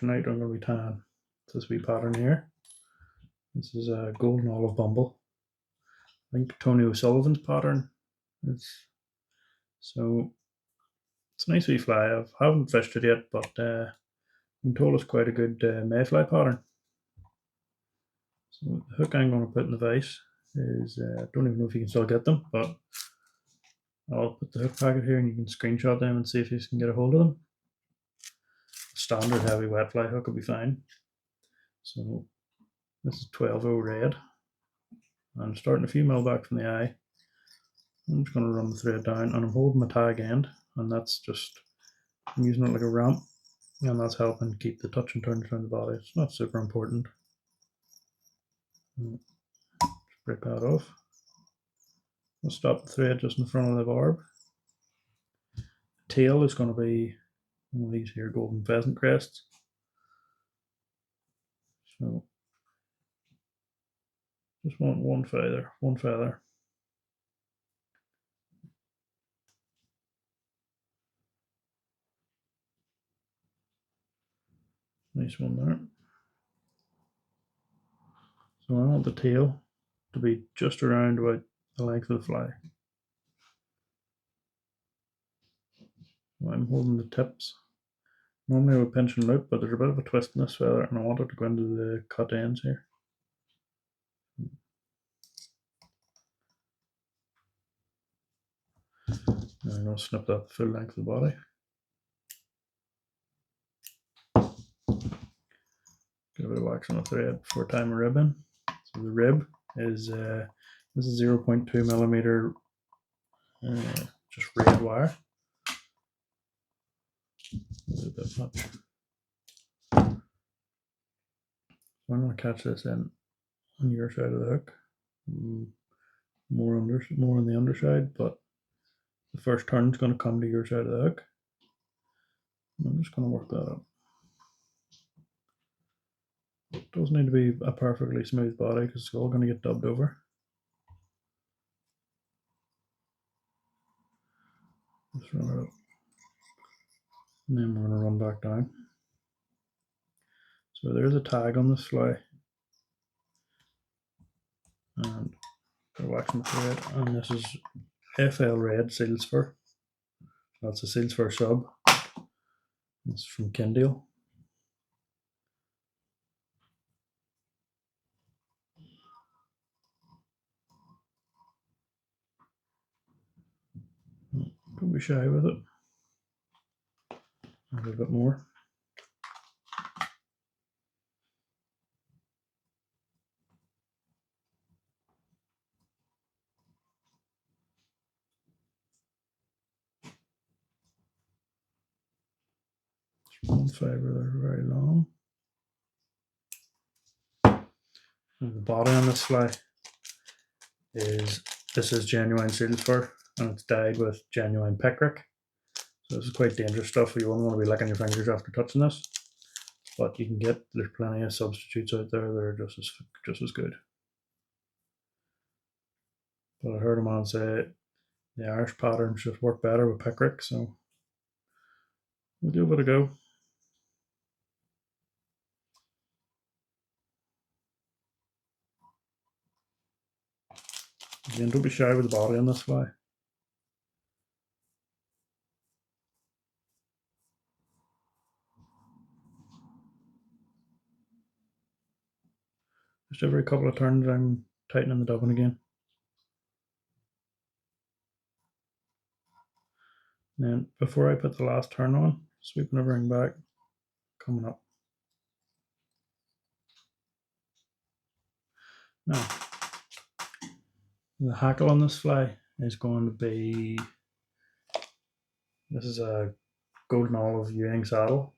tonight I'm going to be tying this wee pattern here. This is a golden olive bumble. I think Tony O'Sullivan's pattern. So it's a nice wee fly. I haven't fished it yet, but I'm told it's quite a good mayfly pattern. So the hook I'm going to put in the vise is, I don't even know if you can still get them, but I'll put the hook packet here and you can screenshot them and see if you can get a hold of them. Standard heavy wet fly hook will be fine. So this is 12-0 red. I'm starting a few mil back from the eye. I'm just going to run the thread down and I'm holding my tag end, and that's just, I'm using it like a ramp, and that's helping keep the touch and turns around the body. It's not super important. Just break that off. I'll stop the thread just in front of the barb. The tail is going to be one of these here golden pheasant crests. So just want one feather. Nice one there. So I want the tail to be just around about the length of the fly. I'm holding the tips. Normally I would pinch and loop, but there's a bit of a twist in this feather and I want it to go into the cut ends here. Now I'm going to snip that the full length of the body. Get a bit of wax on the thread before tying a rib in. So the rib is, this is 0.2 millimeter just red wire. A little bit much. So I'm going to catch this in on your side of the hook. More on the underside, but the first turn is going to come to your side of the hook. And I'm just going to work that up. It doesn't need to be a perfectly smooth body because it's all going to get dubbed over. Just run it up. And then we're going to run back down. So there's a tag on this fly. And got wax on the thread. And this is FL Red Seals Fur. That's a Seals Fur sub. It's from Kindale. Don't be shy with it. A little bit more. One fiber there, very long. And the body on this fly is, this is genuine Seals Fur, and it's dyed with genuine picric. So this is quite dangerous stuff. You won't want to be licking your fingers after touching this, but you can get, there's plenty of substitutes out there that are just as good. But I heard a man say the Irish patterns just work better with picric, so we'll give it a go. Again, don't be shy with the body on this fly. Just every couple of turns I'm tightening the dubbing again. And then before I put the last turn on, sweeping everything back, coming up. Now, the hackle on this fly is going to be, this is a golden olive Ewing saddle.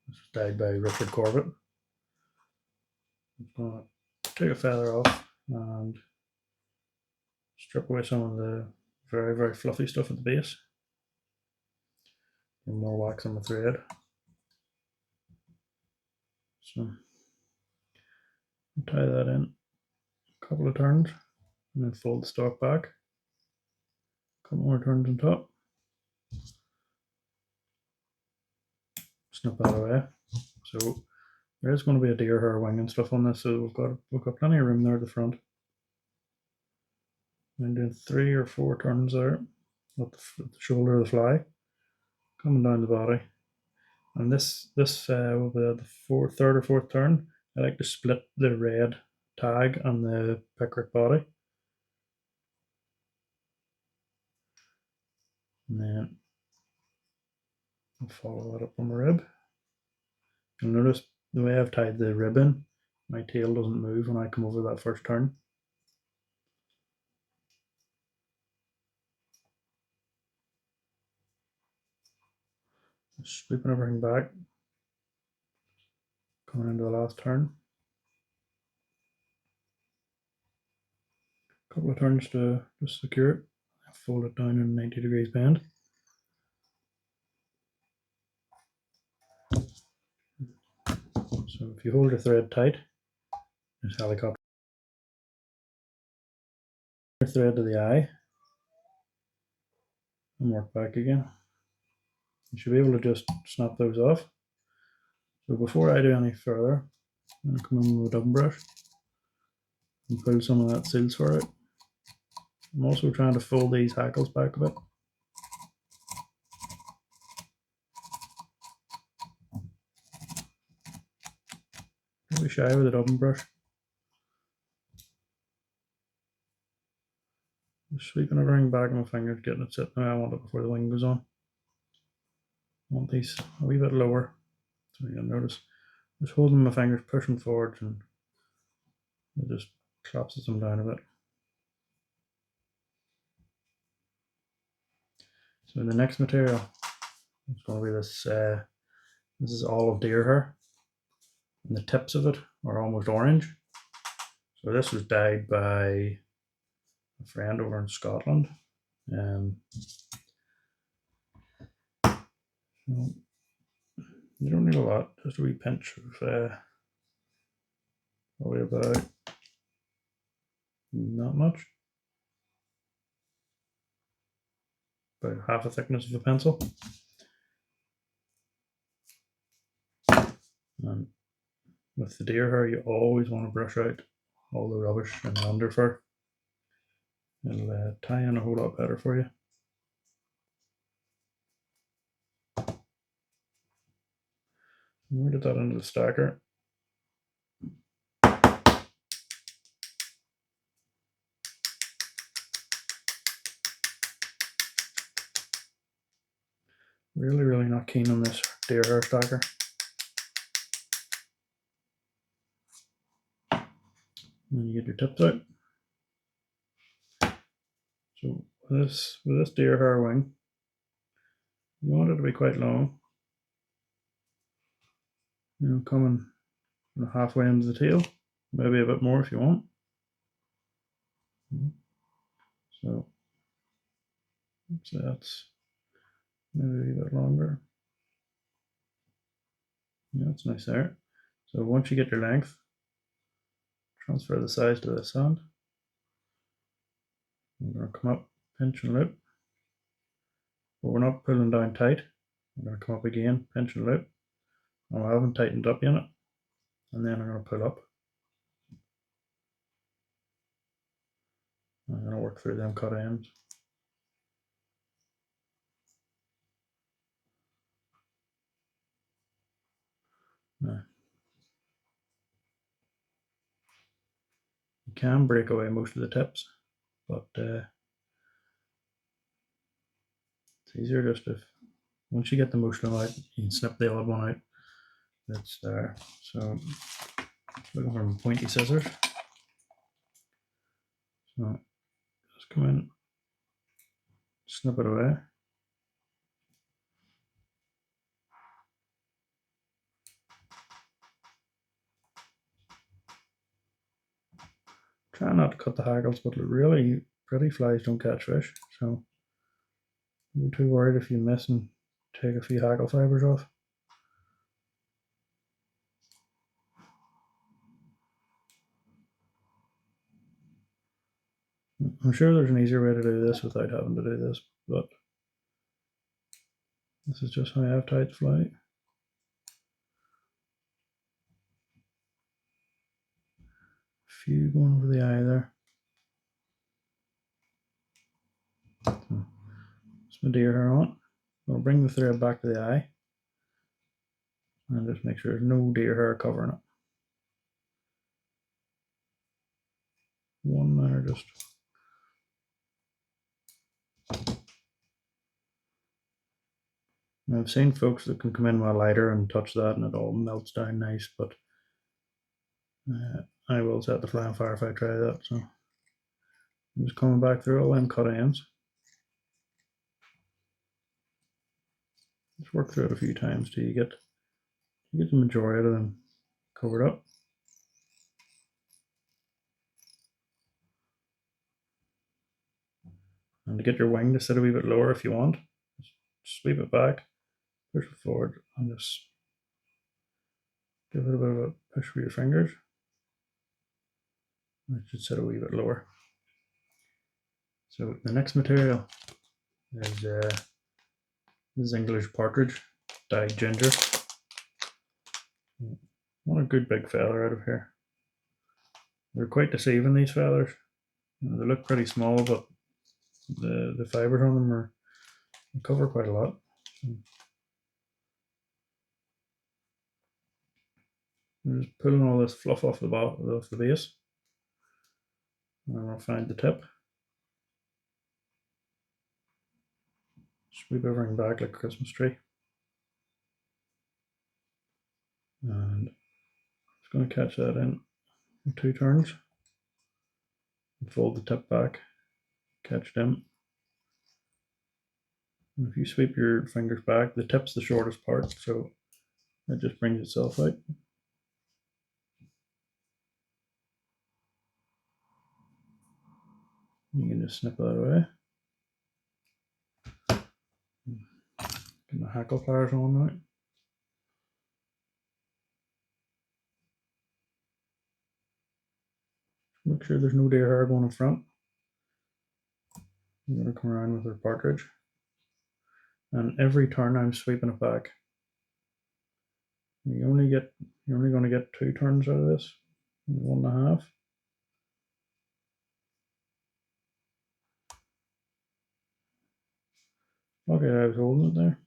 This was dyed by Richard Corbett. I'm going to take a feather off and strip away some of the very, very fluffy stuff at the base. And more wax on the thread. So tie that in a couple of turns and then fold the stalk back. A couple more turns on top. Snip that away. So there is going to be a deer hair wing and stuff on this, so we've got plenty of room there at the front. I'm doing 3 or 4 turns there at the shoulder of the fly, coming down the body. And this will be the third or fourth turn. I like to split the red tag and the picric body. And then I'll follow that up on my rib. You'll notice the way I've tied the rib in, my tail doesn't move when I come over that first turn. Just sweeping everything back, coming into the last turn. A couple of turns to just secure it. Fold it down in a 90 degrees bend. So if you hold your thread tight, just helicopter your thread to the eye and work back again. You should be able to just snap those off. So before I do any further, I'm going to come in with a dubbing brush and pull some of that seals fur out. I'm also trying to fold these hackles back a bit. Don't be shy with a dubbing brush. Just sweeping everything back in my fingers, getting it sitting where I want it before the wing goes on. I want these a wee bit lower, so you'll notice just holding my fingers, pushing forwards, and it just collapses them down a bit. So the next material is going to be this. This is olive deer hair, and the tips of it are almost orange. So this was dyed by a friend over in Scotland. You don't need a lot, just a wee pinch of probably about not much, about half the thickness of a pencil. And with the deer hair, you always want to brush out all the rubbish and the under fur. It'll tie in a whole lot better for you. We'll get that into the stacker. Really not keen on this deer hair stacker. And you get your tips out. So with this deer hair wing, you want it to be quite long. You know, coming halfway into the tail, maybe a bit more if you want. So that's maybe a bit longer. Yeah, that's nice there. So once you get your length, transfer the size to this hand. We're going to come up, pinch and loop. But we're not pulling down tight. We're going to come up again, pinch and loop. And I haven't tightened up yet. And then I'm going to pull up. I'm going to work through them cut ends. Now, you can break away most of the tips, but it's easier just if once you get the most of them out, you can snip the odd one out that's there. So looking for pointy scissors. So just come in, snip it away. Try not to cut the hackles, but really pretty flies don't catch fish, so don't be too worried if you miss and take a few hackle fibers off. I'm sure there's an easier way to do this without having to do this, but this is just how I've tied the fly. few going over the eye there. It's my deer hair on it. I'll bring the thread back to the eye and just make sure there's no deer hair covering it. One there just. Now, I've seen folks that can come in with a lighter and touch that and it all melts down nice, but I will set the flame fire if I try that. So I'm just coming back through all them cut ends. Just work through it a few times till you get the majority of them covered up. And to get your wing to sit a wee bit lower if you want, just sweep it back, push it forward, and just give it a bit of a push with your fingers. It should sit a wee bit lower. So the next material is this is English partridge, dyed ginger. I want a good big feather out of here. They're quite deceiving, these feathers. They look pretty small, but the fibers on them cover quite a lot. I'm just pulling all this fluff off the base. And I'll find the tip. Sweep everything back like a Christmas tree. And just going to catch that in 2 turns. And fold the tip back, catch them. And if you sweep your fingers back, the tip's the shortest part, so it just brings itself out. You can just snip that away. Get my hackle pliers on now. Make sure there's no deer hair going in front. I'm going to come around with our partridge. And every turn I'm sweeping it back. You're only going to get 2 turns out of this, 1.5. Okay, I was holding it there.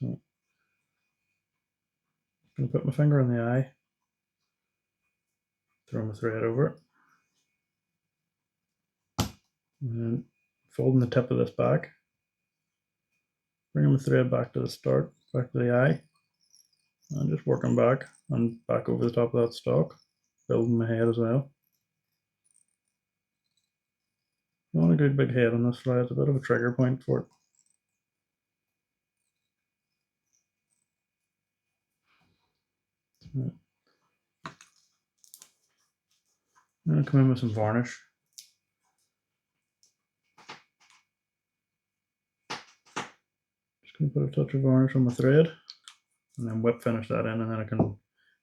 So I'm going to put my finger in the eye, throw my thread over it, and then folding the tip of this back, bringing the thread back to the start, back to the eye, and just working back and back over the top of that stalk, building my head as well. You want a good big head on this fly, it's a bit of a trigger point for it. I'm going to come in with some varnish. Just going to put a touch of varnish on the thread and then whip finish that in, and then I can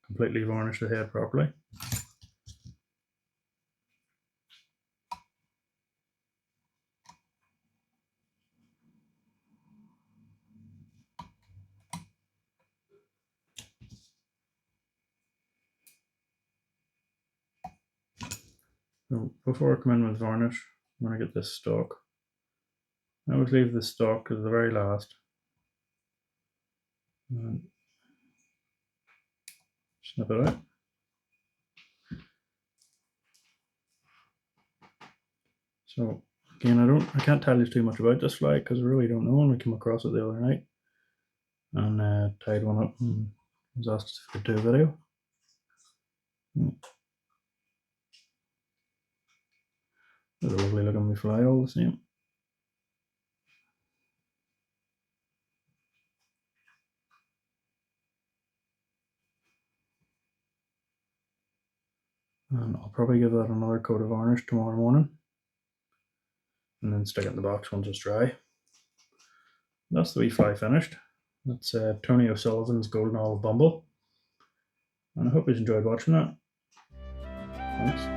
completely varnish the head properly. So before I come in with varnish, I'm going to get this stalk. I always leave this stalk to the very last. And snip it out. So again, I can't tell you too much about this fly because I really don't know. I came across it the other night and tied one up and was asked if I could do a video. It's a lovely looking wee fly all the same. And I'll probably give that another coat of varnish tomorrow morning and then stick it in the box once it's dry. That's the wee fly finished. That's Tony O'Sullivan's Golden Olive Bumble. And I hope you enjoyed watching that. Thanks.